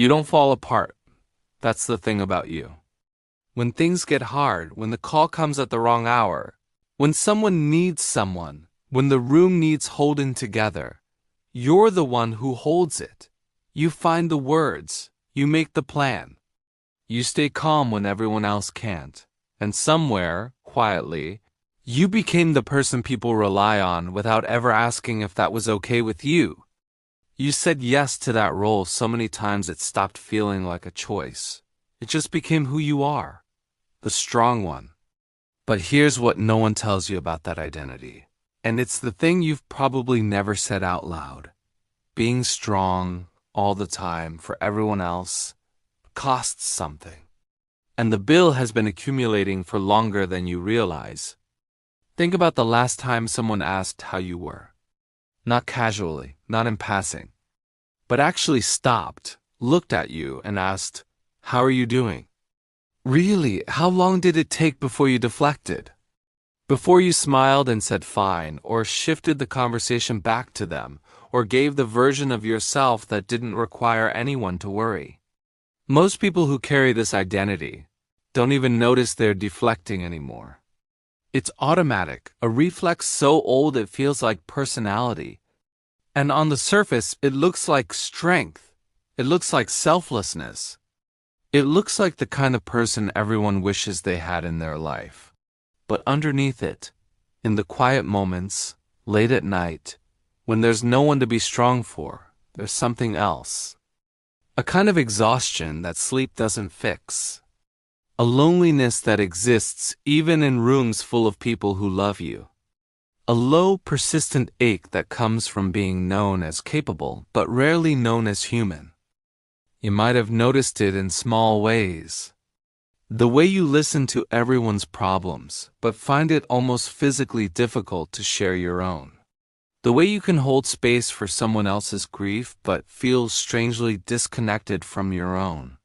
You don't fall apart. That's the thing about you. When things get hard, when the call comes at the wrong hour, when someone needs someone, when the room needs holding together, you're the one who holds it. You find the words. You make the plan. You stay calm when everyone else can't. And somewhere, quietly, you became the person people rely on without ever asking if that was okay with you. You said yes to that role so many times it stopped feeling like a choice. It just became who you are, the strong one. But here's what no one tells you about that identity. And it's the thing you've probably never said out loud. Being strong all the time for everyone else costs something. And the bill has been accumulating for longer than you realize. Think about the last time someone asked how you were. Not casually, not in passing, but actually stopped, looked at you, and asked, "How are you doing?" Really, how long did it take before you deflected? Before you smiled and said fine, or shifted the conversation back to them, or gave the version of yourself that didn't require anyone to worry? Most people who carry this identity don't even notice they're deflecting anymore. It's automatic, a reflex so old it feels like personality. And on the surface, it looks like strength. It looks like selflessness. It looks like the kind of person everyone wishes they had in their life. But underneath it, in the quiet moments, late at night, when there's no one to be strong for, there's something else. A kind of exhaustion that sleep doesn't fix. A loneliness that exists even in rooms full of people who love you. A low, persistent ache that comes from being known as capable, but rarely known as human. You might have noticed it in small ways. The way you listen to everyone's problems, but find it almost physically difficult to share your own. The way you can hold space for someone else's grief, but feel strangely disconnected from your own.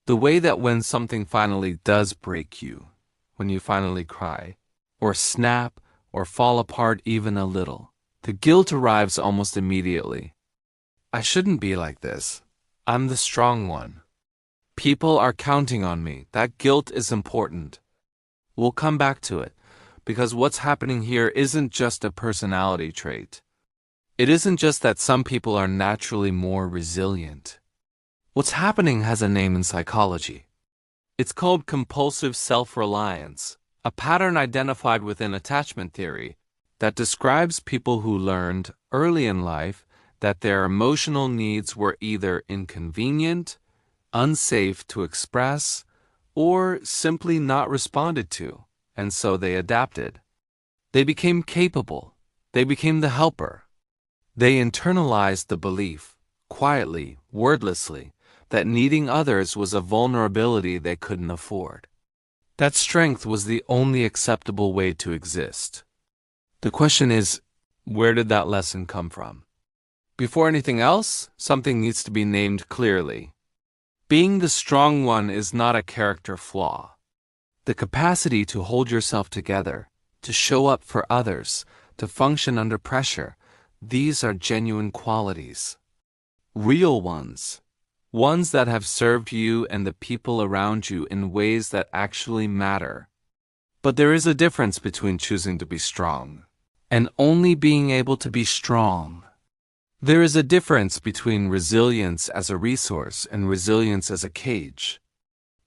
The way that when something finally does break you, when you finally cry, or snap, or fall apart even a little, the guilt arrives almost immediately. I shouldn't be like this. I'm the strong one. People are counting on me. That guilt is important. We'll come back to it, because what's happening here isn't just a personality trait. It isn't just that some people are naturally more resilient. What's happening has a name in psychology. It's called compulsive self-reliance, a pattern identified within attachment theory that describes people who learned early in life that their emotional needs were either inconvenient, unsafe to express, or simply not responded to, and so they adapted. They became capable. They became the helper. They internalized the belief, quietly, wordlessly, that needing others was a vulnerability they couldn't afford. That strength was the only acceptable way to exist. The question is, where did that lesson come from? Before anything else, something needs to be named clearly. Being the strong one is not a character flaw. The capacity to hold yourself together, to show up for others, to function under pressure, these are genuine qualities. Real ones. Ones that have served you and the people around you in ways that actually matter. But there is a difference between choosing to be strong and only being able to be strong. There is a difference between resilience as a resource and resilience as a cage.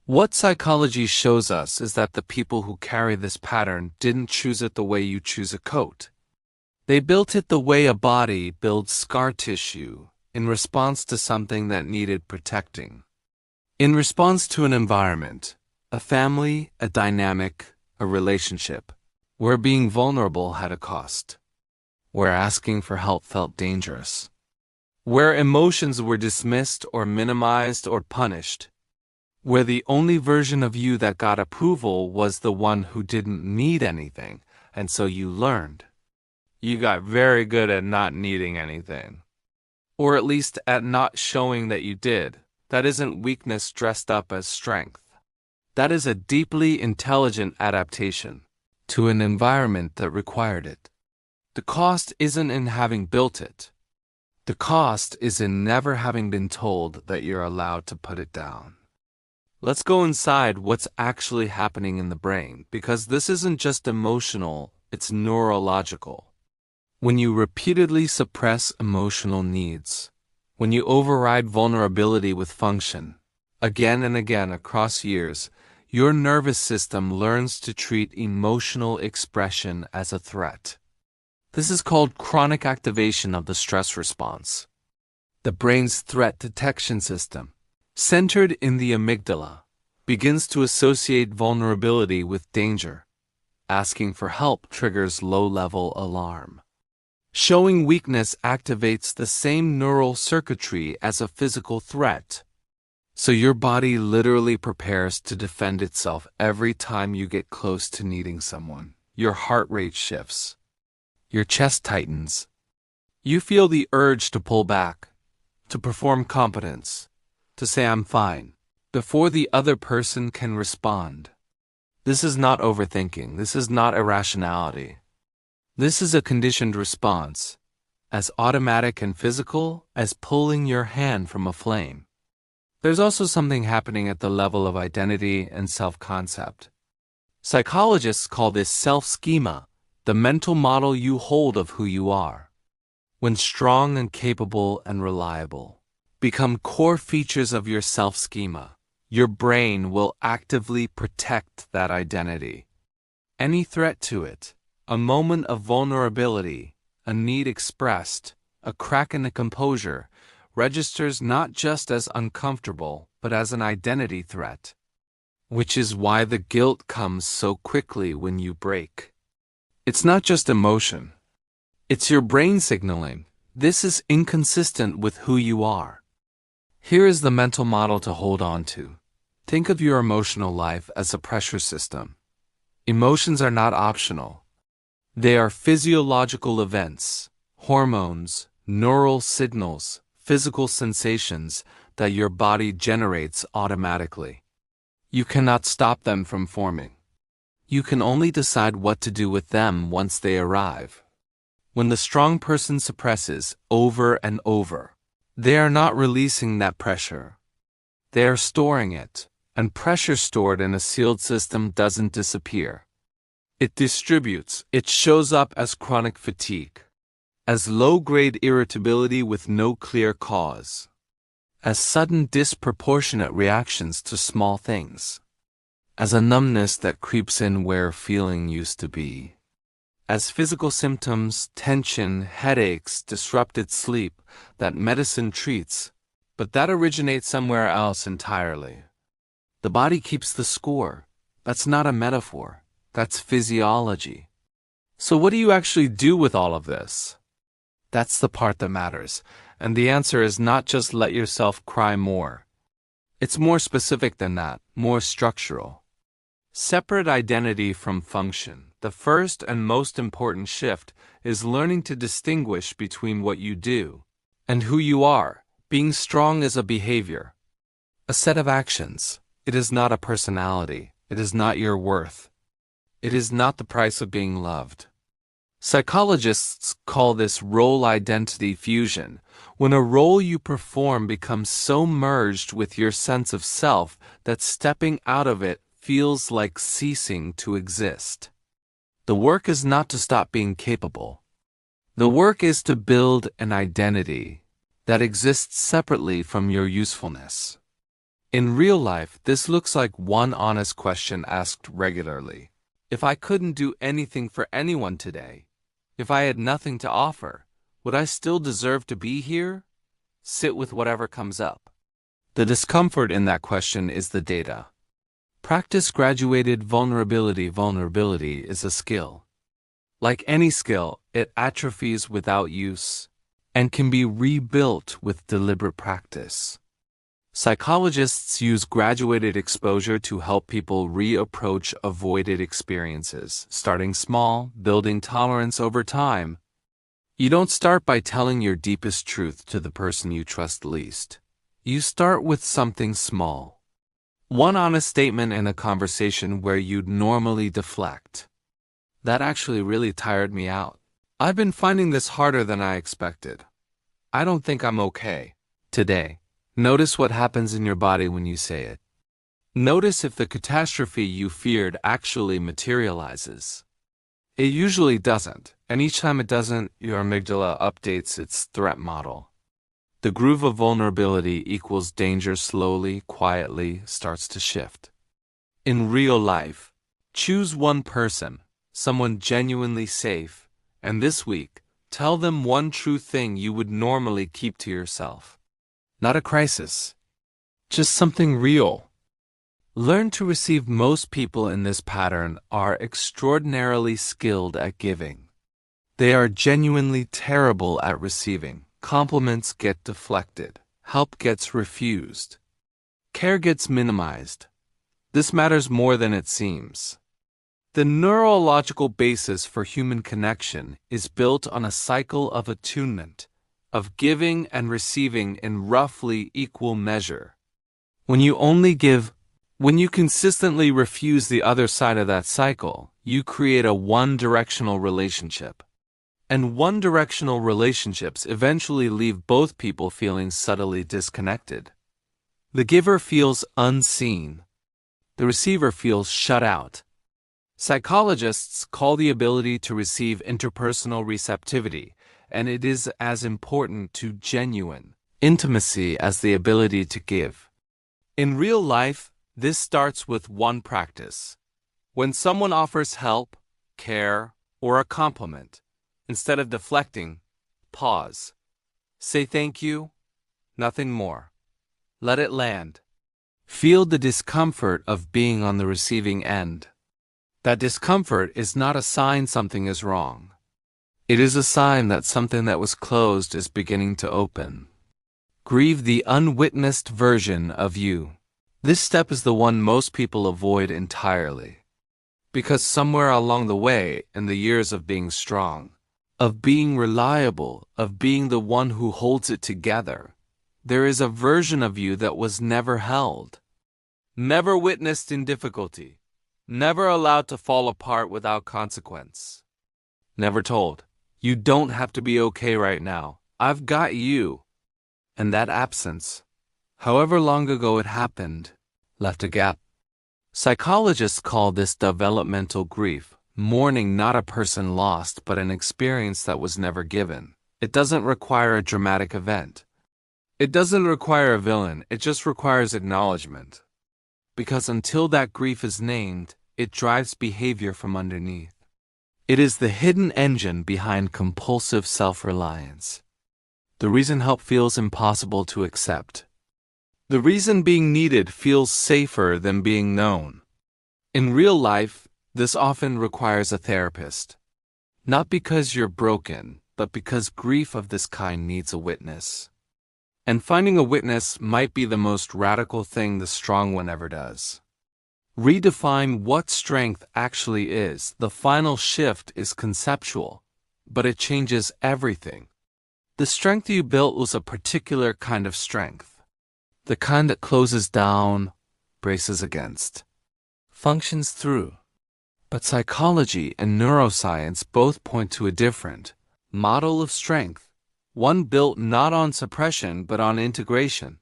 What psychology shows us is that the people who carry this pattern didn't choose it the way you choose a coat. They built it the way a body builds scar tissue, in response to something that needed protecting. In response to an environment, a family, a dynamic, a relationship, where being vulnerable had a cost, where asking for help felt dangerous, where emotions were dismissed or minimized or punished, where the only version of you that got approval was the one who didn't need anything, and so you learned. You got very good at not needing anything. Or at least at not showing that you did. That isn't weakness dressed up as strength. That is a deeply intelligent adaptation to an environment that required it. The cost isn't in having built it. The cost is in never having been told that you're allowed to put it down. Let's go inside what's actually happening in the brain, because this isn't just emotional, it's neurological. When you repeatedly suppress emotional needs, when you override vulnerability with function, again and again across years, your nervous system learns to treat emotional expression as a threat. This is called chronic activation of the stress response. The brain's threat detection system, centered in the amygdala, begins to associate vulnerability with danger. Asking for help triggers low-level alarm. Showing weakness activates the same neural circuitry as a physical threat. So your body literally prepares to defend itself every time you get close to needing someone. Your heart rate shifts. Your chest tightens. You feel the urge to pull back, to perform competence, to say I'm fine, before the other person can respond. This is not overthinking. This is not irrationality. This is a conditioned response, as automatic and physical as pulling your hand from a flame. There's also something happening at the level of identity and self-concept. Psychologists call this self-schema, the mental model you hold of who you are. When strong and capable and reliable become core features of your self-schema, your brain will actively protect that identity. Any threat to it, a moment of vulnerability, a need expressed, a crack in the composure, registers not just as uncomfortable, but as an identity threat. Which is why the guilt comes so quickly when you break. It's not just emotion. It's your brain signaling, this is inconsistent with who you are. Here is the mental model to hold on to. Think of your emotional life as a pressure system. Emotions are not optional. They are physiological events, hormones, neural signals, physical sensations that your body generates automatically. You cannot stop them from forming. You can only decide what to do with them once they arrive. When the strong person suppresses over and over, they are not releasing that pressure. They are storing it, and pressure stored in a sealed system doesn't disappear. It distributes. It shows up as chronic fatigue, as low-grade irritability with no clear cause, as sudden disproportionate reactions to small things, as a numbness that creeps in where feeling used to be, as physical symptoms, tension, headaches, disrupted sleep that medicine treats, but that originates somewhere else entirely. The body keeps the score. That's not a metaphor. That's physiology. So what do you actually do with all of this? That's the part that matters, and the answer is not just let yourself cry more. It's more specific than that, more structural. Separate identity from function. The first and most important shift is learning to distinguish between what you do and who you are. Being strong is a behavior, a set of actions. It is not a personality. It is not your worth. It is not the price of being loved. Psychologists call this role identity fusion, when a role you perform becomes so merged with your sense of self that stepping out of it feels like ceasing to exist. The work is not to stop being capable. The work is to build an identity that exists separately from your usefulness. In real life, this looks like one honest question asked regularly. If I couldn't do anything for anyone today, if I had nothing to offer, would I still deserve to be here? Sit with whatever comes up. The discomfort in that question is the data. Practice graduated vulnerability. Vulnerability is a skill. Like any skill, it atrophies without use and can be rebuilt with deliberate practice. Psychologists use graduated exposure to help people reapproach avoided experiences, starting small, building tolerance over time. You don't start by telling your deepest truth to the person you trust least. You start with something small. One honest statement in a conversation where you'd normally deflect. That actually really tired me out. I've been finding this harder than I expected. I don't think I'm okay today. Notice what happens in your body when you say it. Notice if the catastrophe you feared actually materializes. It usually doesn't, and each time it doesn't, your amygdala updates its threat model. The groove of vulnerability equals danger slowly, quietly starts to shift. In real life, choose one person, someone genuinely safe, and this week, tell them one true thing you would normally keep to yourself. Not a crisis, just something real. Learn to receive. Most people in this pattern are extraordinarily skilled at giving. They are genuinely terrible at receiving. Compliments get deflected. Help gets refused. Care gets minimized. This matters more than it seems. The neurological basis for human connection is built on a cycle of attunement, of giving and receiving in roughly equal measure. When you consistently refuse the other side of that cycle, you create a one-directional relationship. And one-directional relationships eventually leave both people feeling subtly disconnected. The giver feels unseen. The receiver feels shut out. Psychologists call the ability to receive interpersonal receptivity, and it is as important to genuine intimacy as the ability to give. In real life, this starts with one practice. When someone offers help, care, or a compliment, instead of deflecting, pause. Say thank you, nothing more. Let it land. Feel the discomfort of being on the receiving end. That discomfort is not a sign something is wrong. It is a sign that something that was closed is beginning to open. Grieve the unwitnessed version of you. This step is the one most people avoid entirely. Because somewhere along the way, in the years of being strong, of being reliable, of being the one who holds it together, there is a version of you that was never held. Never witnessed in difficulty. Never allowed to fall apart without consequence. Never told, you don't have to be okay right now. I've got you. And that absence, however long ago it happened, left a gap. Psychologists call this developmental grief, mourning not a person lost but an experience that was never given. It doesn't require a dramatic event. It doesn't require a villain, it just requires acknowledgement. Because until that grief is named, it drives behavior from underneath. It is the hidden engine behind compulsive self-reliance. The reason help feels impossible to accept. The reason being needed feels safer than being known. In real life, this often requires a therapist. Not because you're broken, but because grief of this kind needs a witness. And finding a witness might be the most radical thing the strong one ever does. Redefine what strength actually is. The final shift is conceptual, but it changes everything. The strength you built was a particular kind of strength. The kind that closes down, braces against, functions through. But psychology and neuroscience both point to a different model of strength, one built not on suppression but on integration.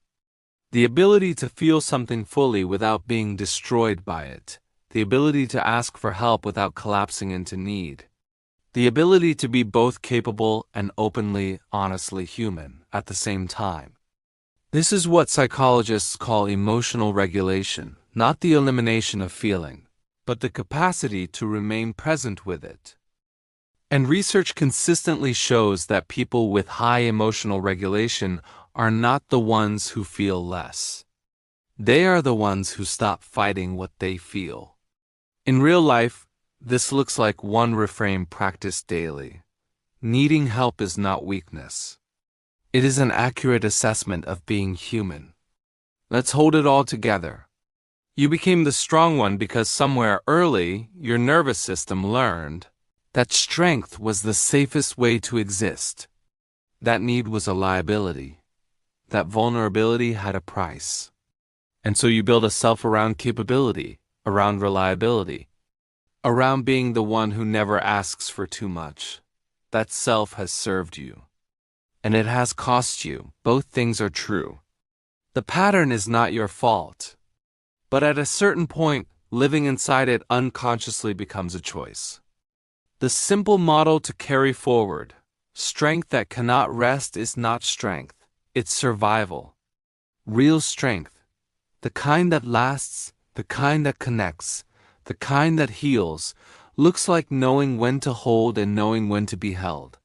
The ability to feel something fully without being destroyed by it. The ability to ask for help without collapsing into need. The ability to be both capable and openly, honestly human at the same time. This is what psychologists call emotional regulation, not the elimination of feeling, but the capacity to remain present with it. And research consistently shows that people with high emotional regulation are not the ones who feel less. They are the ones who stop fighting what they feel. In real life, this looks like one refrain practiced daily. Needing help is not weakness. It is an accurate assessment of being human. Let's hold it all together. You became the strong one because somewhere early, your nervous system learned that strength was the safest way to exist. That need was a liability. That vulnerability had a price. And so you build a self around capability, around reliability, around being the one who never asks for too much. That self has served you. And it has cost you. Both things are true. The pattern is not your fault. But at a certain point, living inside it unconsciously becomes a choice. The simple model to carry forward: strength that cannot rest is not strength, it's survival. Real strength, the kind that lasts, the kind that connects, the kind that heals, looks like knowing when to hold and knowing when to be held.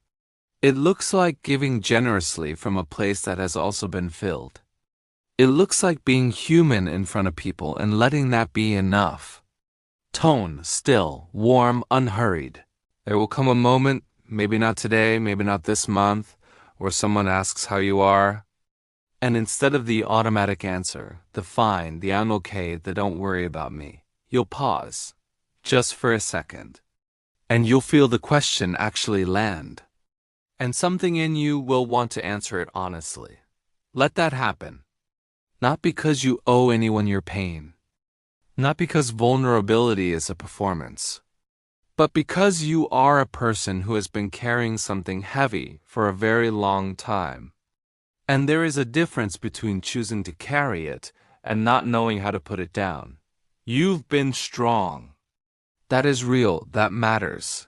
It looks like giving generously from a place that has also been filled. It looks like being human in front of people and letting that be enough. Tone, still, warm, unhurried. There will come a moment, maybe not today, maybe not this month, where someone asks how you are. And instead of the automatic answer, the fine, the I'm okay, the don't worry about me, you'll pause, just for a second. And you'll feel the question actually land. And something in you will want to answer it honestly. Let that happen. Not because you owe anyone your pain. Not because vulnerability is a performance. But because you are a person who has been carrying something heavy for a very long time. And there is a difference between choosing to carry it and not knowing how to put it down. You've been strong. That is real, that matters.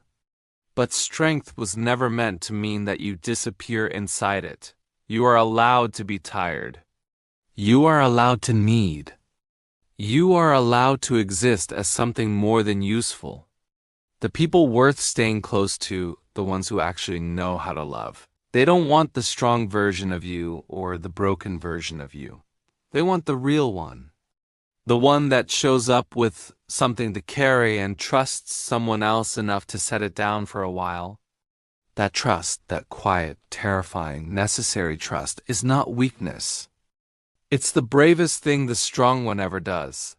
But strength was never meant to mean that you disappear inside it. You are allowed to be tired. You are allowed to need. You are allowed to exist as something more than useful. The people worth staying close to, the ones who actually know how to love. They don't want the strong version of you or the broken version of you. They want the real one. The one that shows up with something to carry and trusts someone else enough to set it down for a while. That trust, that quiet, terrifying, necessary trust, is not weakness. It's the bravest thing the strong one ever does.